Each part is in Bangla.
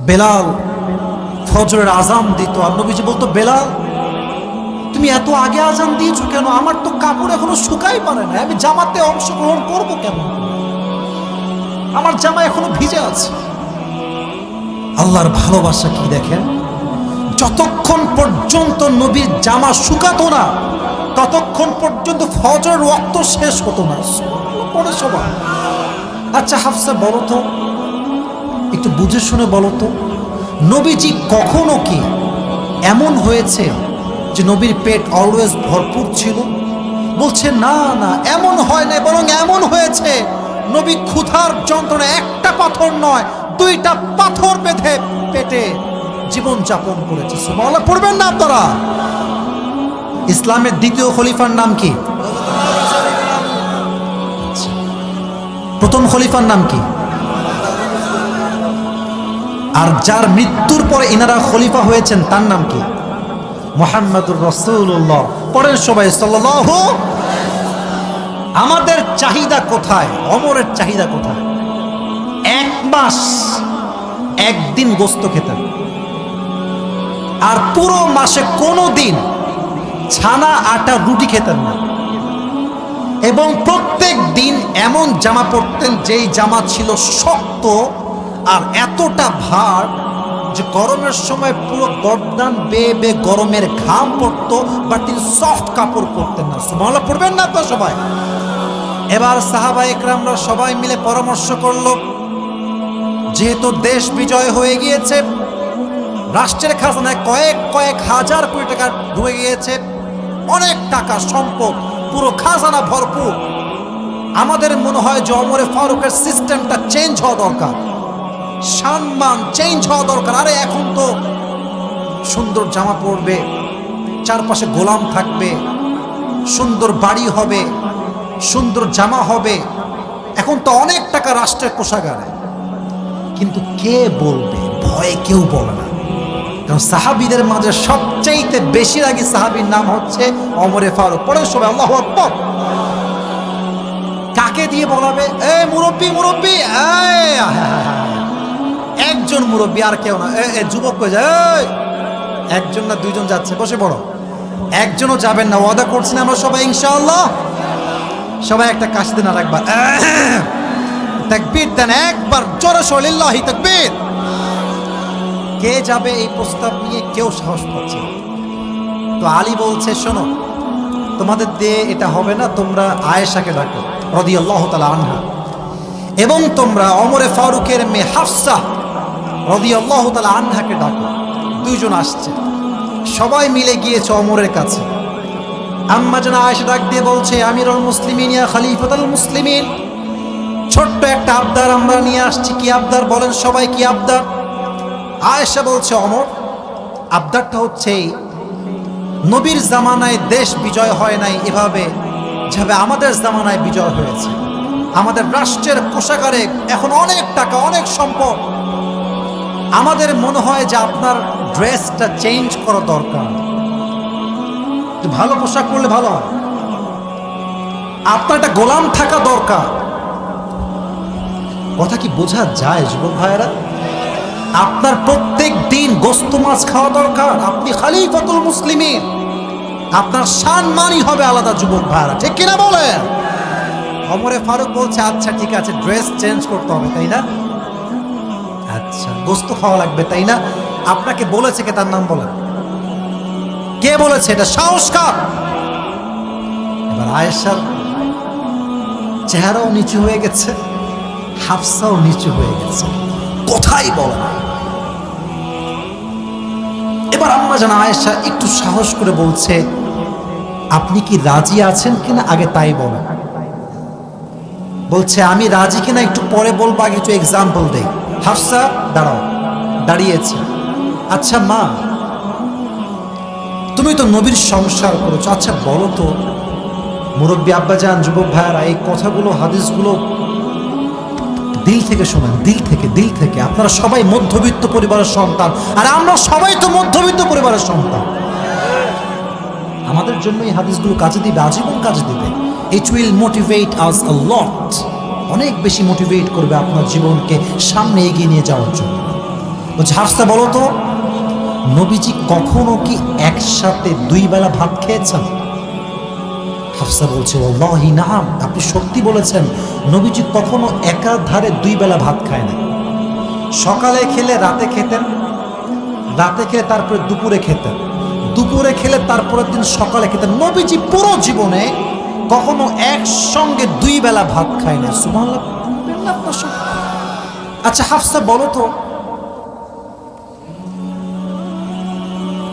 বেলাল ফজরের আজান দিত, আর নবীজি বলতো, বেলাল তুমি এত আগে আজান দিয়েছো কেন? আমার তো কাপড় এখনো শুকাই পারে না, আমি জামাতে অংশগ্রহণ করব কেমন? আমার জামা এখনো ভিজে আছে। আল্লাহর ভালোবাসা কি দেখেন, যতক্ষণ পর্যন্ত নবীর জামা শুকাতো না ততক্ষণ পর্যন্ত ফজর ওয়াক্ত শেষ হতো না। পরে সবাই, আচ্ছা হাফসা বলো তো, একটু বুঝে শুনে বলো তো, নবীজি কখনো কি এমন হয়েছে যে নবীর পেট অলওয়েজ ভরপুর ছিল? বলছে না না, এমন হয় না, বরং এমন হয়েছে নবী ক্ষুধার যন্ত্রণা একটা পাথর নয়, দুইটা পাথর বেঁধে পেটে জীবন যাপন করেছে। সুবহানাল্লাহ পড়বেন না আপনারা? ইসলামের দ্বিতীয় খলিফার নাম কি? প্রথম খলিফার নাম কি? আর যার মৃত্যুর পরে ইনারা খলিফা হয়েছেন তার নাম কি? মুহাম্মাদুর রাসূলুল্লাহ। পড়েন সবাই সাল্লাল্লাহু। আমাদের চাহিদা কোথায়? ওমরের চাহিদা কোথায়? এক মাস একদিন গোস্ত খেতেন, আর পুরো মাসে কোনো দিন ছানা আটা রুটি খেতেন না, এবং প্রত্যেক দিন এমন জামা পরতেন যেই জামা ছিল শক্ত আর এতটা ভার যে গরমের সময় পুরো গর্দান বেয়ে বেয়ে গরমের ঘাম পড়তো, বাট তিনি সফট কাপড় পরতেন না। সুবহানাল্লাহ পড়বেন না আপনারা সবাই? এবার সাহাবা একরামরা সবাই মিলে পরামর্শ করলো, যেহেতু দেশ বিজয় হয়ে গিয়েছে, রাষ্ট্রের খাজানায় কয়েক কয়েক হাজার কোটি টাকা ঢুকে গিয়েছে, অনেক টাকা সম্পদ, পুরো খাজানা ভরপুর, আমাদের মনে হয় যে ওমরে ফারুকের সিস্টেমটা চেঞ্জ হওয়া দরকার, সম্মান চেঞ্জ হওয়া দরকার। আরে এখন তো সুন্দর জামা পরবে, চারপাশে গোলাম থাকবে, সুন্দর বাড়ি হবে, সুন্দর জামা হবে, এখন তো অনেক টাকা রাষ্ট্রের কোষাগারে। কিন্তু কে বলবে? ভয়ে কেউ বলে না, কারণ সাহাবীদের মাঝে সবচাইতে বেশি রাগী সাহাবীর নাম হচ্ছে ওমরে ফারুক। পড়েন সবাই আল্লাহু আকবার। কাকে দিয়ে বলাবে? এ মুরব্বী মুরব্বী, একজন মুরব্বী আর কেউ না। যুবক কই যায়? একজন না দুইজন যাচ্ছে, বসে পড়ো। একজনও যাবেন না, ওয়াদা করছি না আমরা সবাই ইনশাআল্লাহ। সবাই একটা কাশি দেন আর একবার তাকবীর দেন, একবার জোরে সরে লিল্লাহি তাকবীর। কে যাবে এই প্রস্তাব নিয়ে? কেউ সাহস পাচ্ছে না। তো আলী বলছে, শোনো, তোমাদের দিয়ে এটা হবে না, তোমরা আয়েশাকে ডাকো রাদিয়াল্লাহু তাআলা আনহা, এবং তোমরা ওমরে ফারুকের মেয়ে হাফসা রাদিয়াল্লাহু তাআলা আনহাকে ডাকো। দুইজন আসছে, সবাই মিলে গিয়েছে ওমরের কাছে। আম্মা জান আয়েশা ডাক দিয়ে বলছে, আমিরুল মুসলিমিন ইয়া খলিফাতুল মুসলিমিন, ছোট্ট একটা আবদার আমরা নিয়ে আসছি। কি আবদার বলেন সবাই, কি আবদার? আয়েশা বলছে, ওমর, আবদারটা হচ্ছে নবীর জামানায় দেশ বিজয় হয় নাই এভাবে যেভাবে আমাদের জামানায় বিজয় হয়েছে। আমাদের রাষ্ট্রের কোষাগারে এখন অনেক টাকা, অনেক সম্পদ। আমাদের মনে হয় যে আপনার ড্রেসটা চেঞ্জ করা দরকার, ভালো পোশাক পরলে ভালো হয়, আপনার একটা গোলাম থাকা দরকার। কথা কি বোঝা যায় যুবক ভাইয়েরা? আপনার প্রত্যেক দিন গোস্ত মাছ খাওয়া দরকার, আপনি খলিফাতুল মুসলিমিন, আপনার সম্মানই হবে আলাদা যুবক ভাইয়েরা, ঠিক কিনা বলেন? ওমরে ফারুক বলছে, আচ্ছা ঠিক আছে, ড্রেস চেঞ্জ করতে হবে তাই না? আচ্ছা, গোস্ত খাওয়া লাগবে তাই না? আপনাকে বলেছে কে? তার নাম বলেন। কে বলেছে? এটা সাহসকার। এবার আয়েশার চেহারাও নিচু হয়ে গেছে, হাফসাও নিচু হয়ে গেছে, কোথায় বলে না। এবার আম্মা জান আয়েশা একটু সাহস করে বলছে, আপনি কি রাজি আছেন কিনা আগে তাই বলেন। বলছে, আমি রাজি কিনা একটু পরে বলবো, আগে কিছু এক্সাম্পল দেই। হাফসা দাঁড়াও, দাঁড়িয়েছে। আচ্ছা মা, তুমি তো নবীর সংসার করেছো, আচ্ছা বলো তো মুরব্বী আব্বাজান, যুবক ভাইয়ারা, এই কথাগুলো, হাদিসগুলো দিল থেকে শোনেন, দিল থেকে, দিল থেকে। আপনারা সবাই মধ্যবিত্ত পরিবারের সন্তান, আর আমরা সবাই তো মধ্যবিত্ত পরিবারের সন্তান। আমাদের জন্য এই হাদিসগুলো কাজে দিবে, আজীবন কাজে দিবে। ইট উইল মোটিভেট আস আ লট, অনেক বেশি মোটিভেট করবে আপনার জীবনকে সামনে এগিয়ে নিয়ে যাওয়ার জন্য। বলছে হাফসা বলো তো, নবীজি কখনো কি একসাথে 2 বেলা ভাত খেয়েছেন? হাফসা বলছে ওয়াল্লাহি নাম, আপনি সত্যি বলেছেন, নবীজি কখনো একাধারে 2 বেলা ভাত খায় না। সকালে খেলে রাতে খেতেন, রাতে খেলে তারপরে দুপুরে খেতেন, দুপুরে খেলে তারপরের দিন সকালে খেতেন। নবীজি পুরো জীবনে কখনো একসঙ্গে 2 বেলা ভাত খায় না। সুবহানাল্লাহ। আচ্ছা হাফসা বলো তো,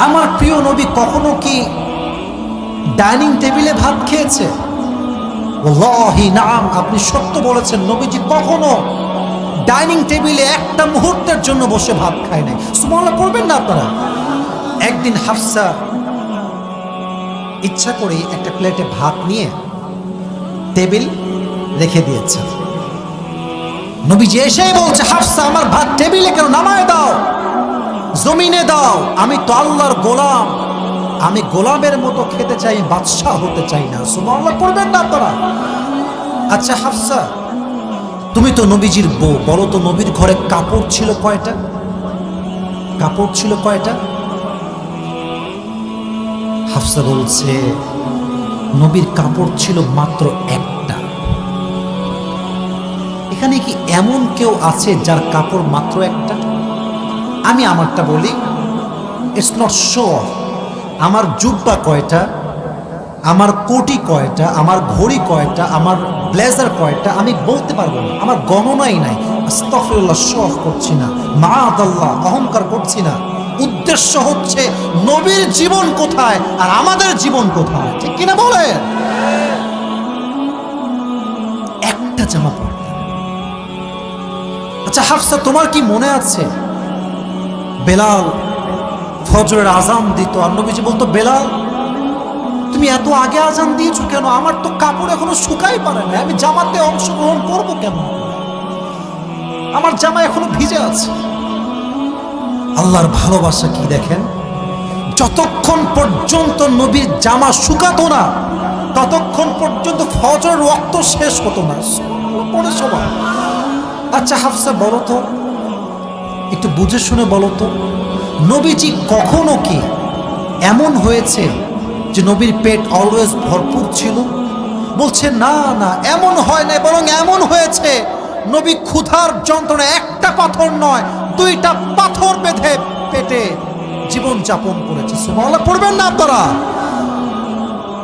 আমার প্রিয় নবী কখনো কি ডাইনিং টেবিলে ভাত খেয়েছে? ওয়াল্লাহি নাম, আপনি সত্য বলেছেন, নবীজি কখনো ডাইনিং টেবিলে একটা মুহূর্তের জন্য বসে ভাত খায় নাই। সুবহানাল্লাহ পড়বেন না আপনারা? একদিন হাফসা ইচ্ছা করে একটা প্লেটে ভাত নিয়ে টেবিল রেখে দিয়েছেন। নবীজি এসেই বলছে হাফসা আমার ভাত টেবিলে কেন, নামায় দাও, জমিনে দাও, আমি তো আল্লাহর গোলাম, আমি গোলামের মতো খেতে চাই, বাদশাহ হতে চাই না। সুবহানাল্লাহ পড়বেন না আপনারা? আচ্ছা হাফসা, তুমি তো নবীজির বউ, বলো তো নবীর ঘরে কাপড় ছিল কয়টা? কাপড় ছিল কয়টা? হাফসা বলছে নবীর কাপড় ছিল মাত্র একটা। এখানে কি এমন কেউ আছে যার কাপড় মাত্র একটা? আমি আমারটা বলি, ইটস নট শো অফ। আমার জুব্বা কয়টা, আমার কোটি কয়টা, আমার ঘড়ি কয়টা, আমার ব্লেজার কয়টা আমি বলতে পারবো না, আমার গণনাই নাই। আস্তাগফিরুল্লাহ, শো অফ করছি না, মাআদাল্লাহ, অহংকার করছি না। উদ্দেশ্য হচ্ছে নবীর জীবন কোথায় আর আমাদের জীবন কোথায়, ঠিক কিনা বলে? একটা জামা পড়তে। আচ্ছা হাফসা, তোমার কি মনে আছে বেলাল ফজরের আজান দিত আর নবীজি বলতো বেলাল তুমি এত আগে আজান দিয়েছো কেন? আমার তো কাপড় এখনো শুকাই পারে না, আমি জামাতে অংশগ্রহণ করবো কেমন? আমার জামা এখনো ভিজে আছে। আল্লাহর ভালোবাসা কি দেখেন, যতক্ষণ পর্যন্ত নবীর জামা শুকাতো না ততক্ষণ পর্যন্ত ফজরের ওয়াক্ত শেষ হতো না। পড়ে সবাই। আচ্ছা হাফসা বলো তো, একটু বুঝে শুনে বলো তো, নবীজি কখনো কি এমন হয়েছে যে নবীর পেট অলওয়েজ ভরপুর ছিল? বলছে না না, এমন হয় না, বরং এমন হয়েছে নবী ক্ষুধার যন্ত্রণা একটা পাথর নয় 2টা পাথর বেঁধে পেটে জীবন যাপন করেছে। সুবহানাল্লাহ পড়বেন না আপনারা?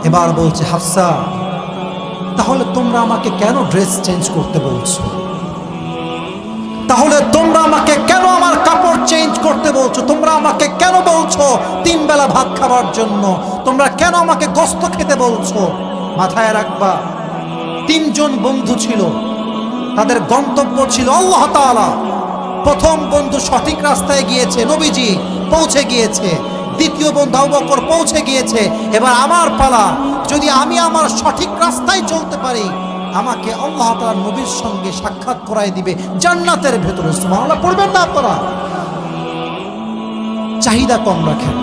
এবার বলছে হাফসা, তাহলে তোমরা আমাকে কেন ড্রেস চেঞ্জ করতে বলছো? তাহলে তোমরা আমাকে কেন আমার কাপড় চেঞ্জ করতে বলছো? তোমরা আমাকে কেন বলছো 3 বেলা ভাত খাবার জন্য? তোমরা কেন আমাকে গোশত খেতে বলছো? মাথায় রাখবা, 3 জন বন্ধু ছিল, তাদের গন্তব্য ছিল আল্লাহ তাআলা। প্রথম বন্ধু সঠিক রাস্তায় গিয়েছে, নবীজি পৌঁছে গিয়েছে। দ্বিতীয় বন্ধু আবু বকর পৌঁছে গিয়েছে। এবার আমার পালা, যদি আমি আমার সঠিক রাস্তায় চলতে পারি আমাকে আল্লাহ তাআলা নবীর সঙ্গে সাক্ষাৎ করায় দিবে জান্নাতের ভেতরে। সুবহানাল্লাহ পড়বেন না আপনারা? চাহিদা কম রাখেন।